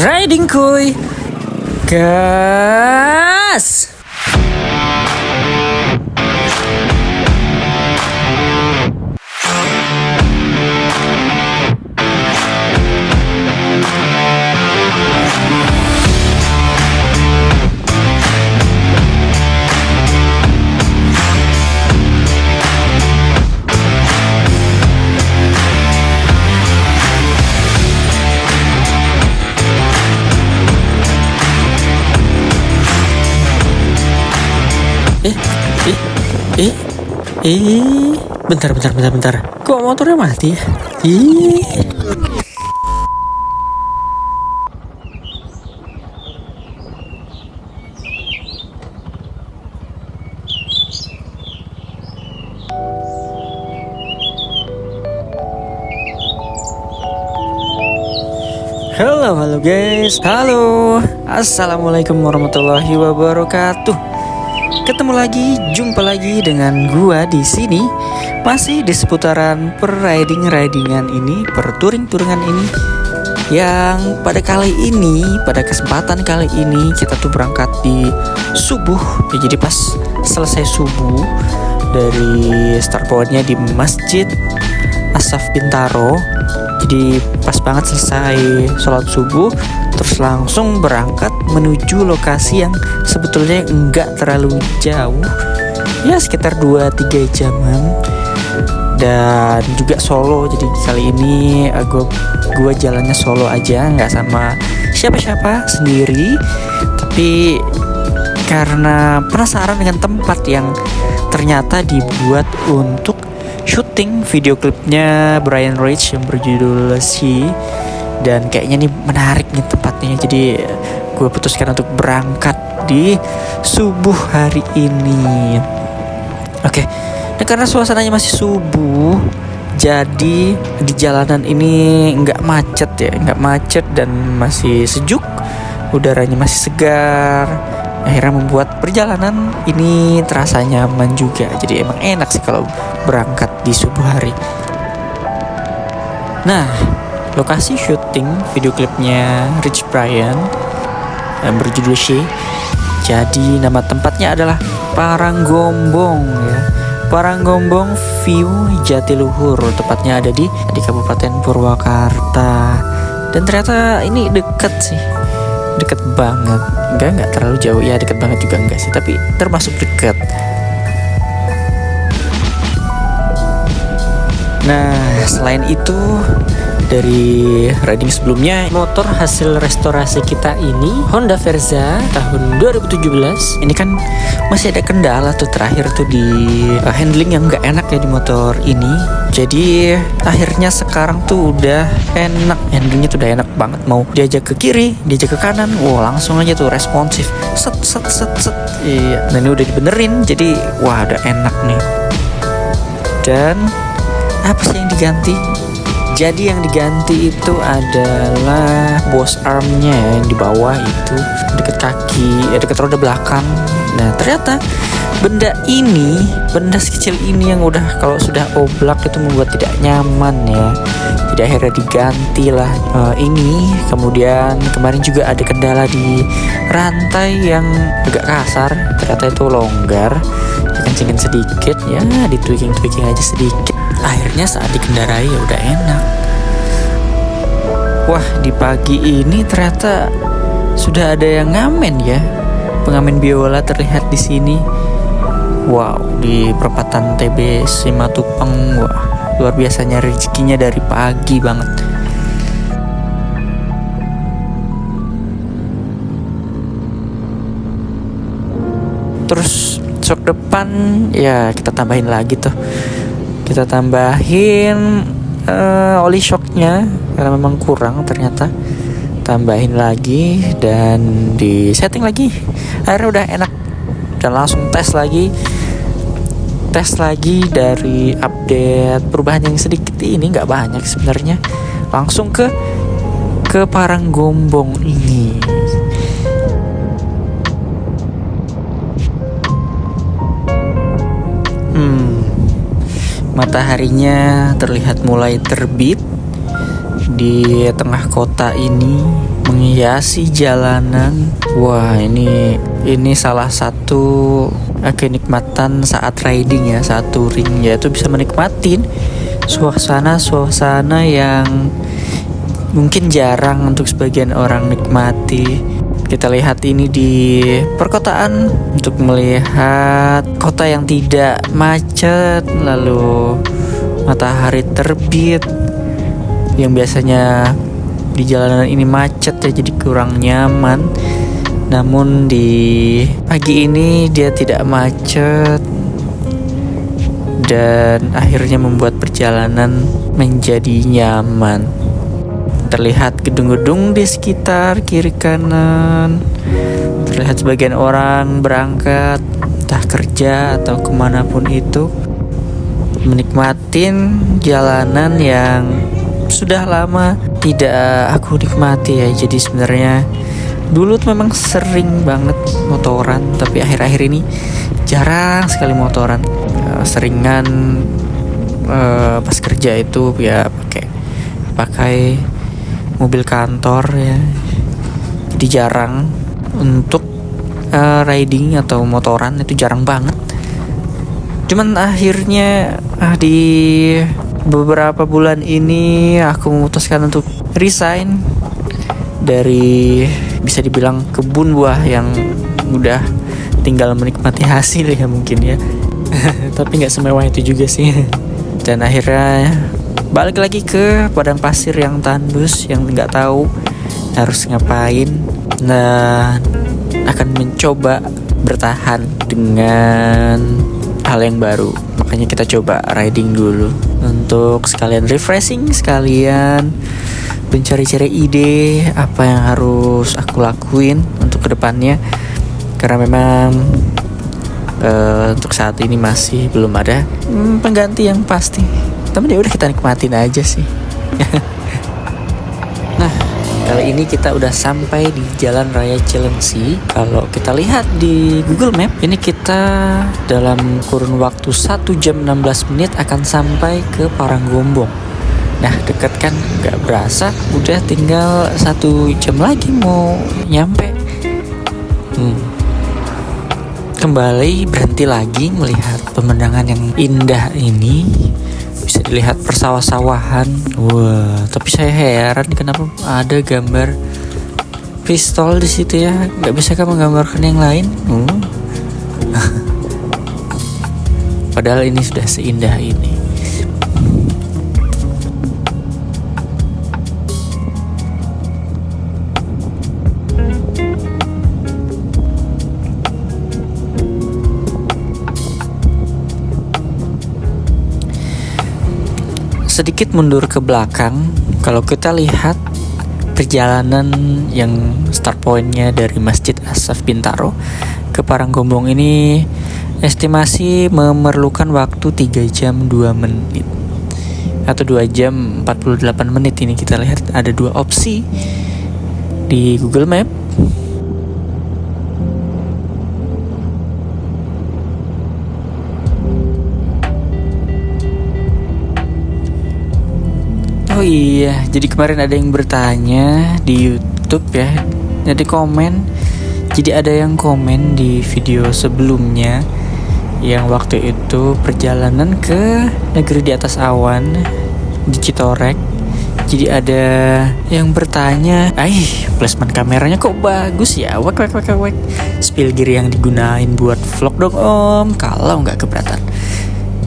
Riding kuy, gas! Bentar. Kok motornya mati ya? Halo guys. Halo. Assalamualaikum warahmatullahi wabarakatuh. Jumpa lagi dengan gua di sini, masih di seputaran ridingan ini, touringan ini. Yang pada kesempatan kali ini kita tuh berangkat di subuh. Ya, jadi pas selesai subuh dari start pointnya di Masjid Asaf Bintaro. Jadi pas banget selesai sholat subuh, terus langsung berangkat menuju lokasi yang sebetulnya enggak terlalu jauh, ya sekitar 2-3 jaman, dan juga solo. Jadi kali ini gue jalannya solo aja, nggak sama siapa-siapa, sendiri. Tapi karena penasaran dengan tempat yang ternyata dibuat untuk syuting video klipnya Brian Rich yang berjudul She, dan kayaknya nih menarik nih tempatnya. Jadi gue putuskan untuk berangkat di subuh hari ini. Oke. Nah, karena suasananya masih subuh, jadi di jalanan ini nggak macet dan masih sejuk, udaranya masih segar. Akhirnya membuat perjalanan ini terasa nyaman juga. Jadi emang enak sih kalau berangkat di subuh hari. Nah, lokasi syuting video klipnya Rich Brian yang berjudul She. Jadi nama tempatnya adalah Paranggombong ya. Paranggombong View Jatiluhur. Tepatnya ada di Kabupaten Purwakarta. Dan ternyata ini deket banget. Enggak terlalu jauh ya, deket banget juga enggak sih, tapi termasuk deket. Nah, selain itu, dari riding sebelumnya, motor hasil restorasi kita ini Honda Verza tahun 2017. Ini kan masih ada kendala tuh terakhir tuh di handling yang gak enak ya di motor ini. Jadi akhirnya sekarang tuh udah enak, handlingnya tuh udah enak banget. Mau diajak ke kiri, diajak ke kanan, langsung aja tuh responsif. Set. Iya, nah ini udah dibenerin, jadi udah enak nih. Dan apa sih yang diganti? Jadi yang diganti itu adalah bos armnya yang di bawah itu, dekat kaki, dekat roda belakang. Nah ternyata benda sekecil ini yang udah kalau sudah oblak itu membuat tidak nyaman ya. Jadi akhirnya diganti lah ini. Kemudian kemarin juga ada kendala di rantai yang agak kasar, ternyata itu longgar, dikencingin sedikit ya, di tweaking aja sedikit. Akhirnya saat dikendarai ya udah enak. Wah, di pagi ini ternyata sudah ada yang ngamen ya. Pengamen biola terlihat di sini. Wow, di perempatan TB Simatupang. Wah, luar biasanya rezekinya dari pagi banget. Terus sok depan ya kita tambahin lagi tuh. Kita tambahin oli shocknya karena memang kurang ternyata. Tambahin lagi dan di setting lagi. Akhirnya udah enak. Dan langsung tes lagi dari update perubahan yang sedikit ini, nggak banyak sebenarnya. Langsung ke Paranggombong ini. Mataharinya terlihat mulai terbit di tengah kota ini menghiasi jalanan. Wah, ini salah satu kenikmatan saat riding ya, saat touring, yaitu bisa menikmatin suasana yang mungkin jarang untuk sebagian orang nikmati. Kita lihat ini di perkotaan untuk melihat kota yang tidak macet, lalu matahari terbit yang biasanya di jalanan ini macet ya, jadi kurang nyaman. Namun di pagi ini dia tidak macet dan akhirnya membuat perjalanan menjadi nyaman. Terlihat gedung-gedung di sekitar kiri kanan. Terlihat sebagian orang berangkat entah kerja atau kemanapun itu, menikmatin jalanan yang sudah lama tidak aku nikmati ya. Jadi sebenarnya dulu tuh memang sering banget motoran, tapi akhir-akhir ini jarang sekali motoran. Seringan pas kerja itu ya pakai mobil kantor ya. Jadi jarang untuk riding atau motoran, itu jarang banget. Cuman akhirnya di beberapa bulan ini aku memutuskan untuk resign dari, bisa dibilang, kebun buah yang udah tinggal menikmati hasil ya mungkin ya. Tapi nggak semewah itu juga sih. Dan akhirnya balik lagi ke padang pasir yang tandus, yang nggak tahu harus ngapain. Nah, akan mencoba bertahan dengan hal yang baru. Makanya kita coba riding dulu untuk sekalian refreshing, sekalian mencari-cari ide apa yang harus aku lakuin untuk kedepannya. Karena memang untuk saat ini masih belum ada pengganti yang pasti. Tapi ya udah, kita nikmatin aja sih. Nah, kali ini kita udah sampai di Jalan Raya Cilengsi. Kalau kita lihat di Google Map, ini kita dalam kurun waktu 1 jam 16 menit akan sampai ke Paranggombong. Nah, deket kan, gak berasa udah tinggal 1 jam lagi mau nyampe. Kembali berhenti lagi melihat pemandangan yang indah ini. Bisa dilihat persawah-sawahan. Wah, tapi saya heran kenapa ada gambar pistol di situ ya. Gak bisa kan menggambarkan yang lain? Padahal ini sudah seindah ini. Sedikit mundur ke belakang, kalau kita lihat perjalanan yang start pointnya dari Masjid Ashraf Bintaro ke Paranggombong ini estimasi memerlukan waktu 3 jam 2 menit atau 2 jam 48 menit. Ini kita lihat ada 2 opsi di Google Map. Oh iya, jadi kemarin ada yang bertanya di YouTube ya, jadi komen. Jadi ada yang komen di video sebelumnya yang waktu itu perjalanan ke negeri di atas awan di Citorek. Jadi ada yang bertanya, placement kameranya kok bagus ya, wek. Spill gear yang digunain buat vlog dong om, kalau nggak keberatan.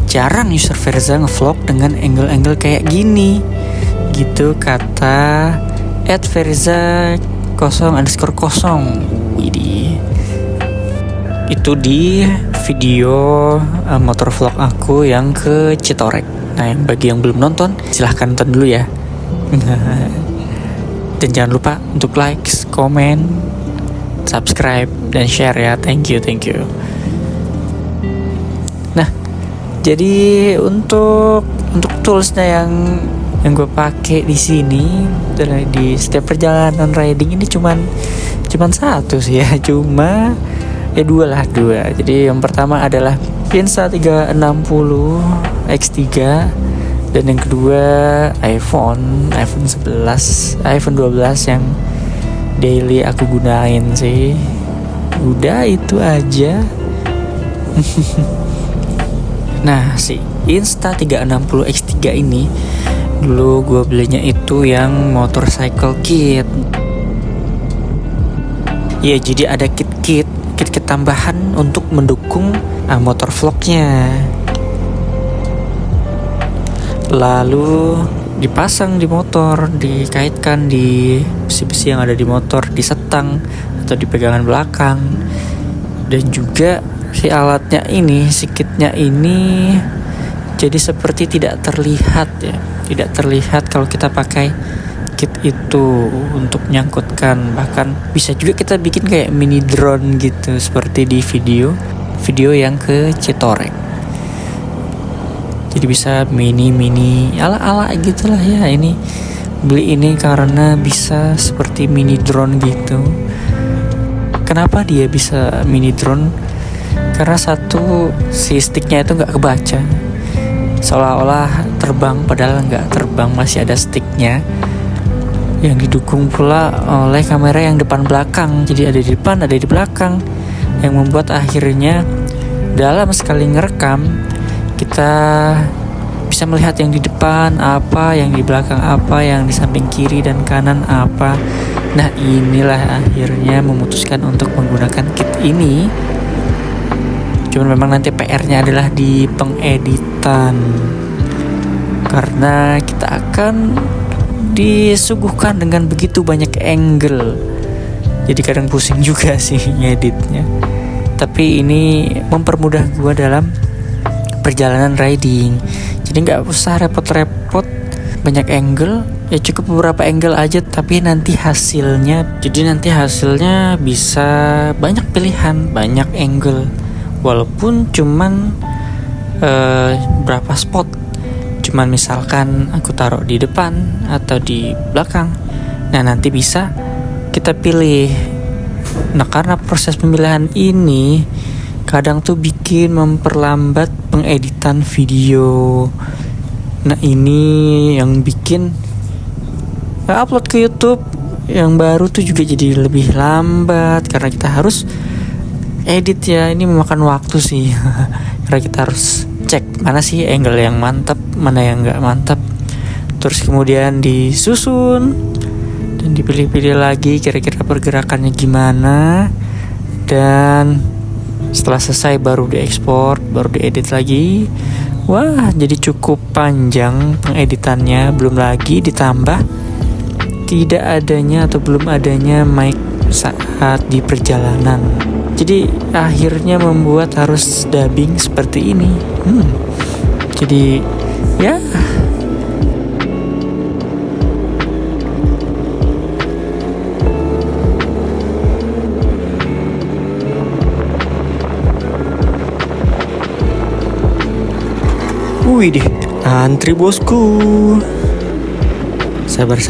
Jarang user Verza ngevlog dengan angle-angle kayak gini, gitu kata @verza 0_0. Widih. Itu di video motor vlog aku yang ke Citorek. Nah, yang bagi yang belum nonton, silahkan nonton dulu ya. Dan jangan lupa untuk like, komen, subscribe, dan share ya. Thank you. Nah, jadi untuk toolsnya yang gue pakai di sini di setiap perjalanan riding ini cuman satu sih ya, dua. Jadi yang pertama adalah Pinsa 360 X3 Dan yang kedua iPhone 11, iPhone 12 yang daily aku gunain sih. Udah itu aja. Nah, si Insta360 X3 ini dulu gue belinya itu yang motorcycle kit. Ya, jadi ada kit tambahan untuk mendukung motor vlognya. Lalu dipasang di motor, dikaitkan di besi-besi yang ada di motor, disetang atau di pegangan belakang. Dan juga si alatnya ini, si kitnya ini jadi seperti tidak terlihat ya. Tidak terlihat kalau kita pakai kit itu untuk menyangkutkan. Bahkan bisa juga kita bikin kayak mini drone gitu, seperti di video yang ke Citorek. Jadi bisa mini ala gitulah ya. Ini beli ini karena bisa seperti mini drone gitu. Kenapa dia bisa mini drone? Karena satu, si sticknya itu nggak kebaca, seolah-olah terbang padahal nggak terbang, masih ada sticknya. Yang didukung pula oleh kamera yang depan belakang, jadi ada di depan ada di belakang, yang membuat akhirnya dalam sekali ngerekam kita bisa melihat yang di depan apa, yang di belakang apa, yang di samping kiri dan kanan apa. Nah, inilah akhirnya memutuskan untuk menggunakan kit ini. Cuman memang nanti PR-nya adalah di pengeditan, karena kita akan disuguhkan dengan begitu banyak angle. Jadi kadang pusing juga sih ngeditnya. Tapi ini mempermudah gua dalam perjalanan riding. Jadi nggak usah repot-repot banyak angle, ya cukup beberapa angle aja. Tapi nanti hasilnya bisa banyak pilihan, banyak angle. Walaupun cuman berapa spot, cuman misalkan aku taruh di depan atau di belakang. Nah, nanti bisa kita pilih. Nah, karena proses pemilihan ini kadang tuh bikin memperlambat pengeditan video. Nah, ini yang bikin upload ke YouTube yang baru tuh juga jadi lebih lambat, karena kita harus edit ya. Ini memakan waktu sih. Karena kita harus cek mana sih angle yang mantap, mana yang nggak mantap, terus kemudian disusun dan dipilih-pilih lagi kira-kira pergerakannya gimana. Dan setelah selesai baru diekspor, baru diedit lagi. Wah, jadi cukup panjang pengeditannya. Belum lagi ditambah tidak adanya atau belum adanya mic saat di perjalanan. Jadi akhirnya membuat harus dubbing seperti ini. Jadi ya, wih deh, antri bosku. Sabar.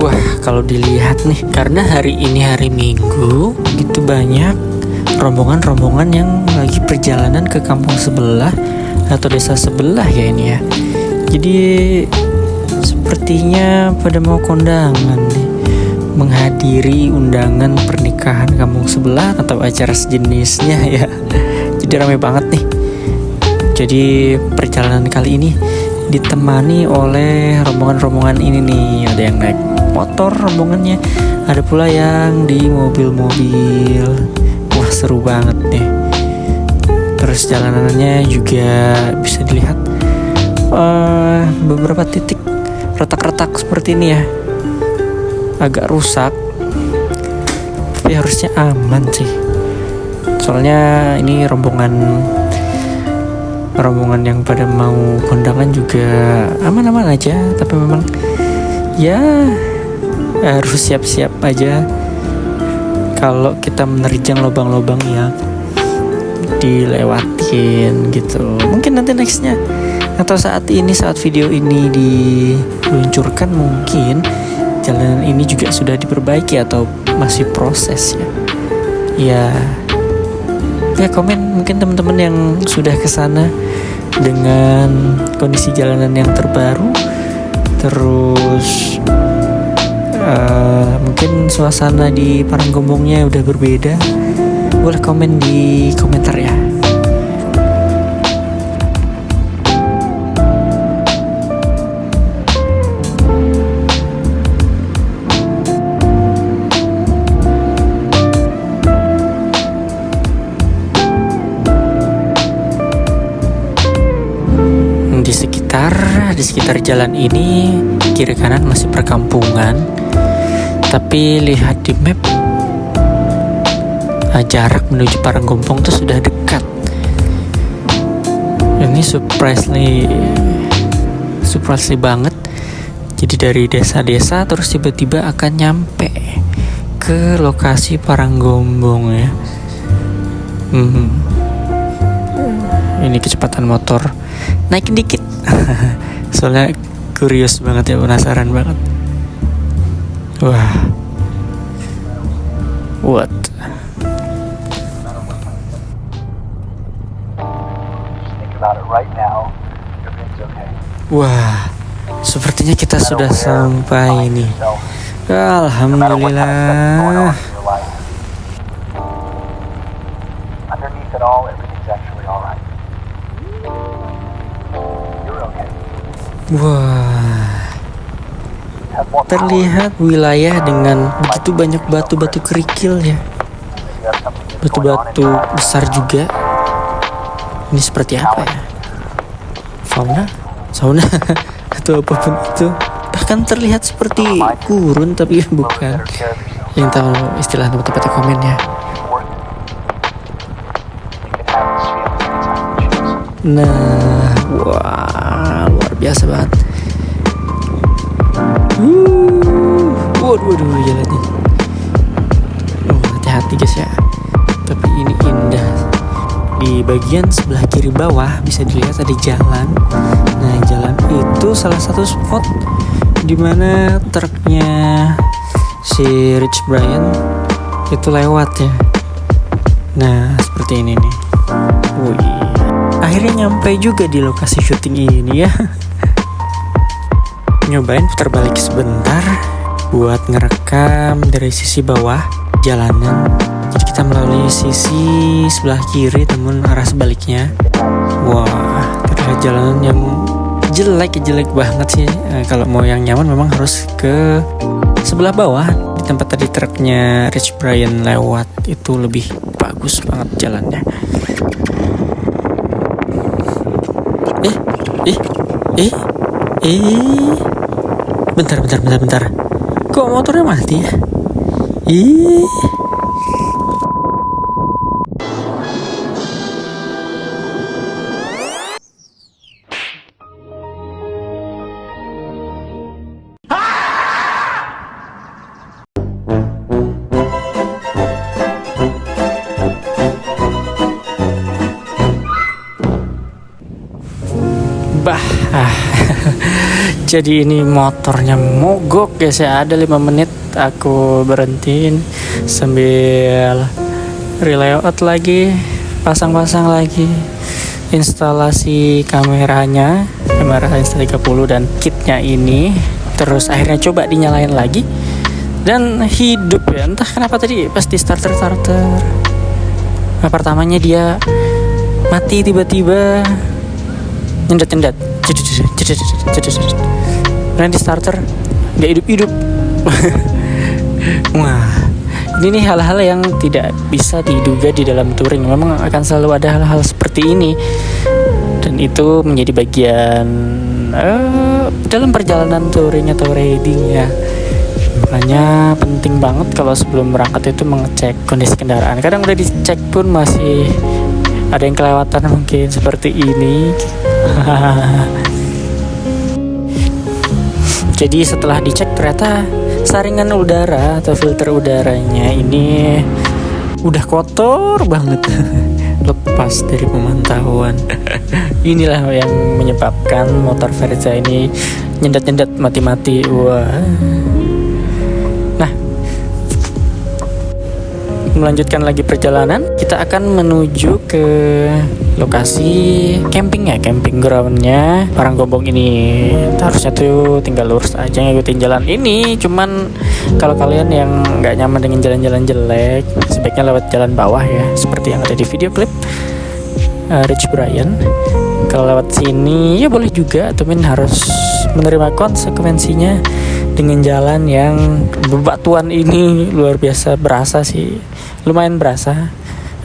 Wah, kalau dilihat nih, karena hari ini hari Minggu, gitu banyak rombongan-rombongan yang lagi perjalanan ke kampung sebelah atau desa sebelah ya ini ya. Jadi sepertinya pada mau kondangan nih, menghadiri undangan pernikahan kampung sebelah atau acara sejenisnya ya. Jadi ramai banget nih. Jadi perjalanan kali ini ditemani oleh rombongan-rombongan ini nih. Ada yang naik motor rombongannya, ada pula yang di mobil-mobil. Wah, seru banget nih. Terus jalanannya juga bisa dilihat beberapa titik retak-retak seperti ini ya, agak rusak, tapi harusnya aman sih. Soalnya ini rombongan yang pada mau kondangan juga aman-aman aja. Tapi memang ya harus siap-siap aja kalau kita menerjang lubang-lubang yang dilewatin gitu. Mungkin nanti nextnya atau saat video ini diluncurkan mungkin jalanan ini juga sudah diperbaiki atau masih proses ya. Ya komen mungkin teman-teman yang sudah kesana dengan kondisi jalanan yang terbaru, terus mungkin suasana di Paranggombongnya udah berbeda. Boleh komen di komentar ya. Di sekitar jalan ini kiri kanan masih perkampungan, tapi lihat di map jarak menuju Paranggombong tuh sudah dekat. Ini surprisingly banget. Jadi dari desa-desa terus tiba-tiba akan nyampe ke lokasi Paranggombong ya. Ini kecepatan motor naikin dikit. Soalnya curious banget ya, penasaran banget. Wah, what? Wah, sepertinya kita sudah sampai nih. Alhamdulillah. Wah, terlihat wilayah dengan begitu banyak batu-batu kerikil ya. Batu-batu besar juga. Ini seperti apa ya? Sauna atau apapun itu. Bahkan terlihat seperti gurun tapi bukan. Yang tahu istilah tempat-tempatnya komen ya. Nah, wah, luar biasa banget. Waduh jalannya. Hati-hati guys ya. Tapi ini indah. Di bagian sebelah kiri bawah bisa dilihat ada jalan. Nah, jalan itu salah satu spot di mana truknya si Rich Brian itu lewat ya. Nah, seperti ini nih. Wih. Akhirnya nyampe juga di lokasi syuting ini ya. Nyobain putar balik sebentar buat ngerekam dari sisi bawah jalanan. Jadi kita melalui sisi sebelah kiri namun arah sebaliknya. Wah, terlihat jalanan yang jelek banget sih. Kalau mau yang nyaman memang harus ke sebelah bawah di tempat tadi truknya Rich Brian lewat. Itu lebih bagus banget jalannya. Bentar. Kok motornya mati ya? Jadi ini motornya mogok guys ya. Ada 5 menit aku berhentiin sambil relayout lagi, pasang lagi instalasi kameranya, kamera Insta360 dan kitnya ini. Terus akhirnya coba dinyalain lagi dan hidup ya. Entah kenapa tadi pas di starter pertamanya dia mati tiba-tiba nyendat. Dan di starter nggak hidup. Wah, ini nih hal-hal yang tidak bisa diduga di dalam touring. Memang akan selalu ada hal-hal seperti ini, dan itu menjadi bagian dalam perjalanan touring atau riding ya. Makanya penting banget kalau sebelum berangkat itu mengecek kondisi kendaraan. Kadang udah dicek pun masih ada yang kelewatan mungkin seperti ini. Jadi setelah dicek ternyata saringan udara atau filter udaranya ini udah kotor banget. Lepas dari pemantauan. Inilah yang menyebabkan motor Verza ini nyendat-nyendat mati-mati. Wah. Nah, melanjutkan lagi perjalanan, kita akan menuju ke lokasi campingnya, camping groundnya Paranggombong ini. Harusnya tuh tinggal lurus aja ngikutin jalan ini. Cuman kalau kalian yang nggak nyaman dengan jalan-jalan jelek, sebaiknya lewat jalan bawah ya, seperti yang ada di video klip Rich Brian. Kalau lewat sini ya boleh juga, tapi harus menerima konsekuensinya dengan jalan yang bebatuan ini. Luar biasa berasa sih, lumayan berasa.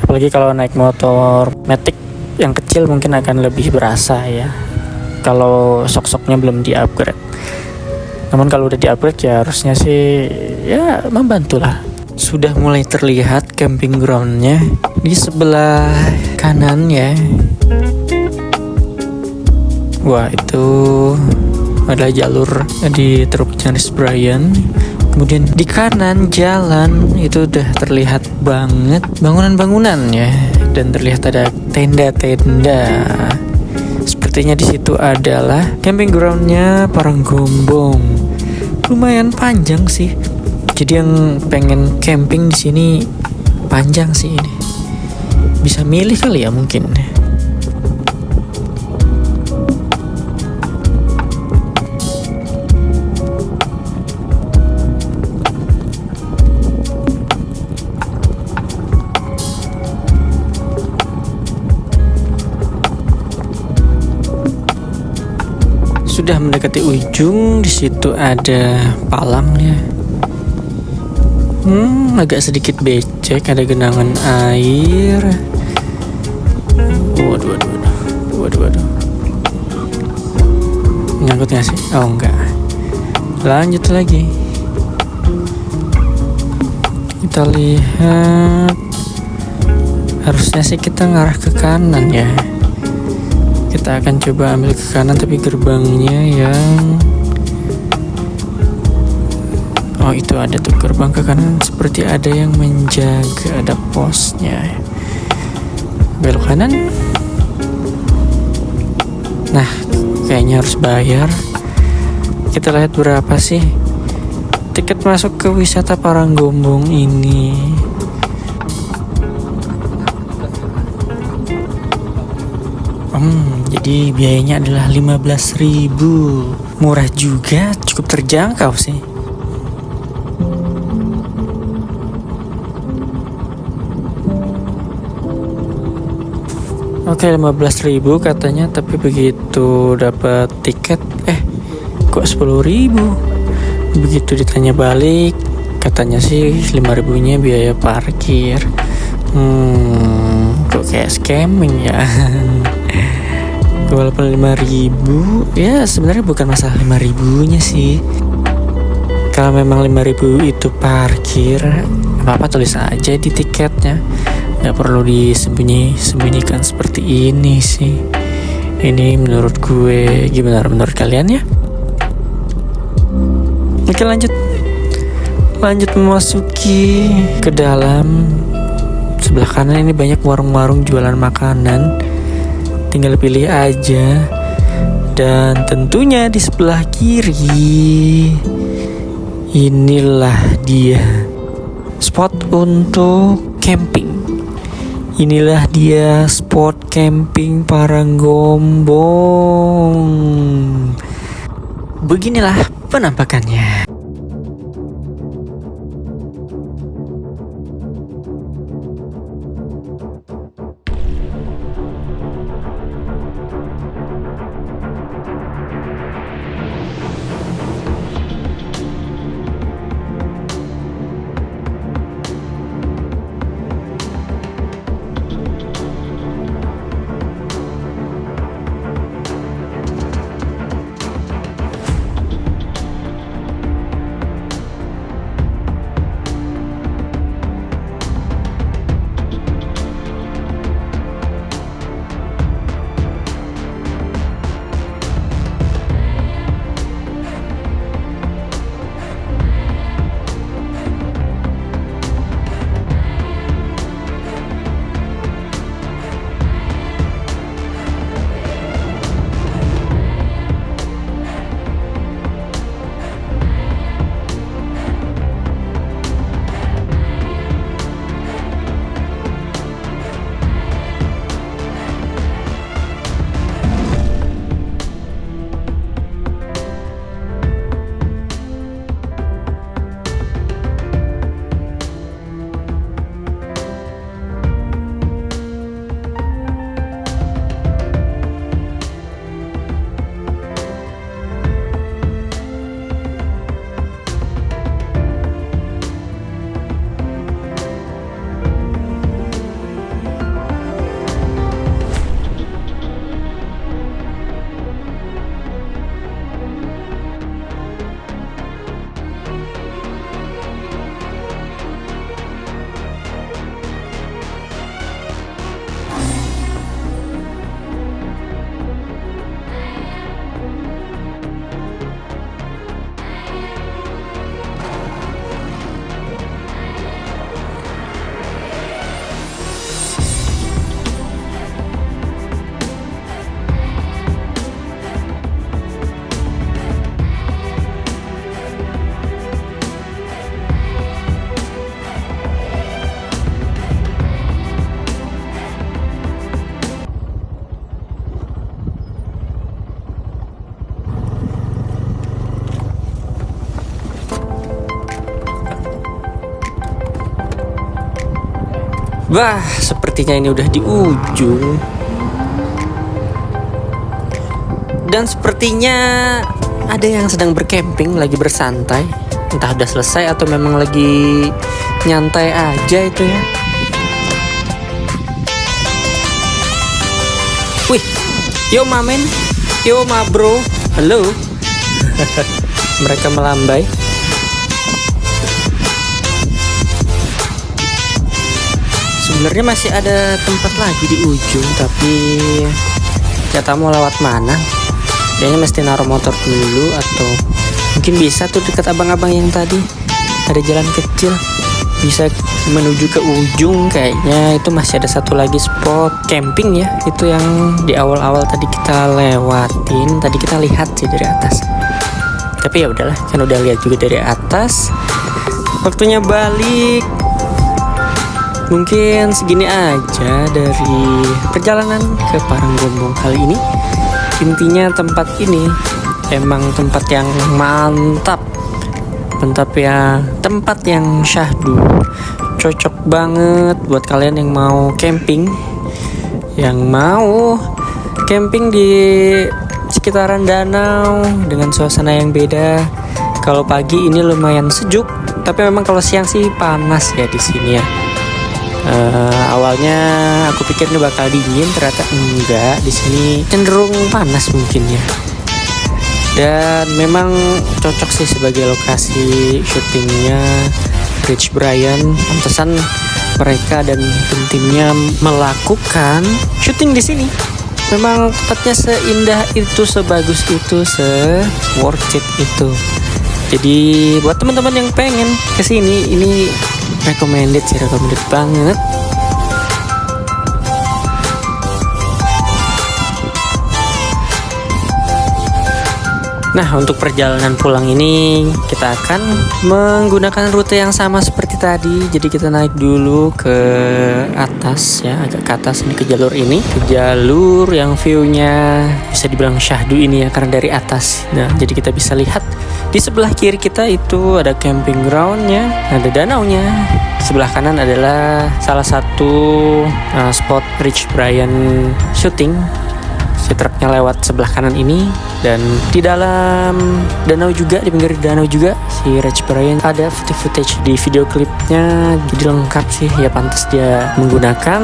Apalagi kalau naik motor Matic yang kecil mungkin akan lebih berasa ya, kalau sok-soknya belum di-upgrade. Namun kalau udah di-upgrade ya harusnya sih ya membantu lah. Sudah mulai terlihat camping groundnya di sebelah kanan ya. Wah, itu adalah jalur di terowongan Rich Brian. Kemudian di kanan jalan itu udah terlihat banget bangunan-bangunan ya, dan terlihat ada tenda-tenda. Sepertinya di situ adalah camping groundnya Paranggombong. Lumayan panjang sih. Jadi yang pengen camping di sini panjang sih ini. Bisa milih kali ya mungkin. Sudah mendekati ujung, di situ ada palangnya. Agak sedikit becek, ada genangan air. Waduh. Nyangkut nggak sih? Oh enggak. Lanjut lagi. Kita lihat. Harusnya sih kita ngarah ke kanan ya. Kita akan coba ambil ke kanan, tapi gerbangnya yang itu ada tuh gerbang ke kanan, seperti ada yang menjaga, ada posnya. Belok kanan. Nah, kayaknya harus bayar. Kita lihat berapa sih tiket masuk ke wisata Paranggombong ini. Jadi biayanya adalah 15.000. Murah juga, cukup terjangkau sih. Oke, 15.000 katanya, tapi begitu dapat tiket kok 10.000. Begitu ditanya balik, katanya sih 5.000-nya biaya parkir. Kok kayak scamming ya. Walaupun 5.000 ya sebenarnya bukan masalah 5.000-nya sih. Kalau memang 5.000 itu parkir, apa-apa tulis aja di tiketnya. Gak perlu disembunyikan seperti ini sih. Ini menurut gue. Gimana menurut kalian ya? Oke, lanjut memasuki ke dalam. Sebelah kanan ini banyak warung-warung jualan makanan. Tinggal pilih aja. Dan tentunya di sebelah kiri, inilah dia spot untuk camping. Inilah dia spot camping Paranggombong. Beginilah penampakannya. Wah, sepertinya ini udah di ujung. Dan sepertinya ada yang sedang bercamping, lagi bersantai. Entah udah selesai atau memang lagi nyantai aja itu ya. Wih, yo mamen, yo ma bro, halo. Mereka melambai. Sebenarnya masih ada tempat lagi di ujung, tapi kita mau lewat mana? Kayaknya mesti naruh motor dulu, atau mungkin bisa tuh dekat abang-abang yang tadi ada jalan kecil bisa menuju ke ujung. Kayaknya itu masih ada satu lagi spot camping ya, itu yang di awal-awal tadi kita lewatin, tadi kita lihat sih dari atas. Tapi ya udahlah, kan udah lihat juga dari atas. Waktunya balik. Mungkin segini aja dari perjalanan ke Paranggombong kali ini. Intinya tempat ini emang tempat yang mantap, tempat yang syahdu, cocok banget buat kalian yang mau camping, di sekitaran danau dengan suasana yang beda. Kalau pagi ini lumayan sejuk, tapi memang kalau siang sih panas ya di sini ya. Awalnya aku pikir ini bakal dingin, ternyata enggak. Di sini cenderung panas mungkin ya. Dan memang cocok sih sebagai lokasi syutingnya Rich Brian. Pantesan mereka dan timnya melakukan syuting di sini. Memang tempatnya seindah itu, sebagus itu, se-worth it itu. Jadi buat teman-teman yang pengen kesini, ini recommended banget. Nah, untuk perjalanan pulang ini kita akan menggunakan rute yang sama seperti tadi. Jadi kita naik dulu ke atas ya, agak ke atas ini, ke jalur ini, ke jalur yang view-nya bisa dibilang syahdu ini ya, karena dari atas. Nah, jadi kita bisa lihat di sebelah kiri kita itu ada camping ground-nya, ada danaunya. Sebelah kanan adalah salah satu spot Rich Brian syuting. Si truknya lewat sebelah kanan ini, dan di dalam danau juga, di pinggir danau juga si Rich Brian ada footage di video klipnya. Jadi lengkap sih ya, pantas dia menggunakan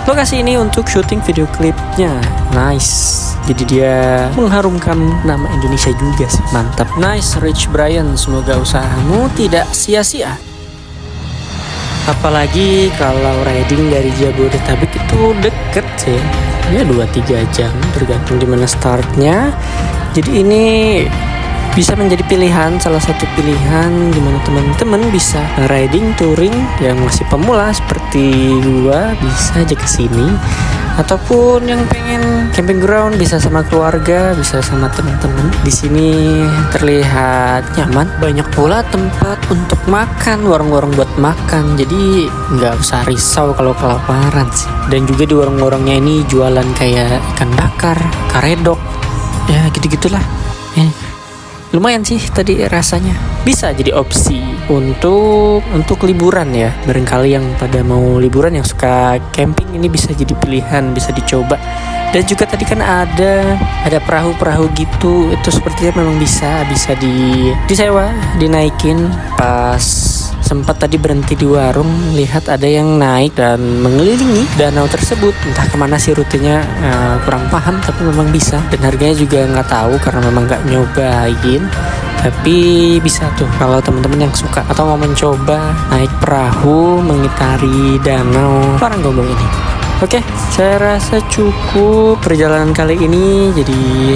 lokasi ini untuk syuting video klipnya. Nice. Jadi dia mengharumkan nama Indonesia juga sih, mantap. Nice Rich Brian, semoga usahamu tidak sia-sia. Apalagi kalau riding dari Jabodetabek itu deket sih ya, 2-3 jam tergantung di mana startnya. Jadi ini bisa menjadi pilihan, salah satu pilihan di mana teman-teman bisa riding touring yang masih pemula seperti gua, bisa aja kesini. Ataupun yang pengen camping ground, bisa sama keluarga, bisa sama teman-teman. Di sini terlihat nyaman, banyak pula tempat untuk makan, warung-warung buat makan. Jadi nggak usah risau kalau kelaparan sih. Dan juga di warung-warungnya ini jualan kayak ikan bakar, karedok, ya gitu-gitulah. Lumayan sih tadi rasanya, bisa jadi opsi untuk liburan ya. Barangkali yang pada mau liburan, yang suka camping, ini bisa jadi pilihan, bisa dicoba. Dan juga tadi kan ada perahu-perahu gitu, itu sepertinya memang bisa disewa, dinaikin. Pas sempat tadi berhenti di warung, lihat ada yang naik dan mengelilingi danau tersebut. Entah kemana sih rutenya, kurang paham, tapi memang bisa. Dan harganya juga nggak tahu karena memang nggak nyobain. Tapi bisa tuh kalau teman-teman yang suka atau mau mencoba naik perahu mengitari danau Paranggombong ini. Oke, saya rasa cukup perjalanan kali ini. Jadi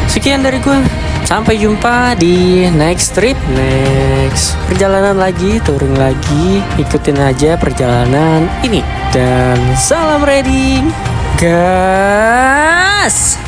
sekian dari gue. Sampai jumpa di next trip, next perjalanan lagi, touring lagi. Ikutin aja perjalanan ini. Dan salam riding, gas!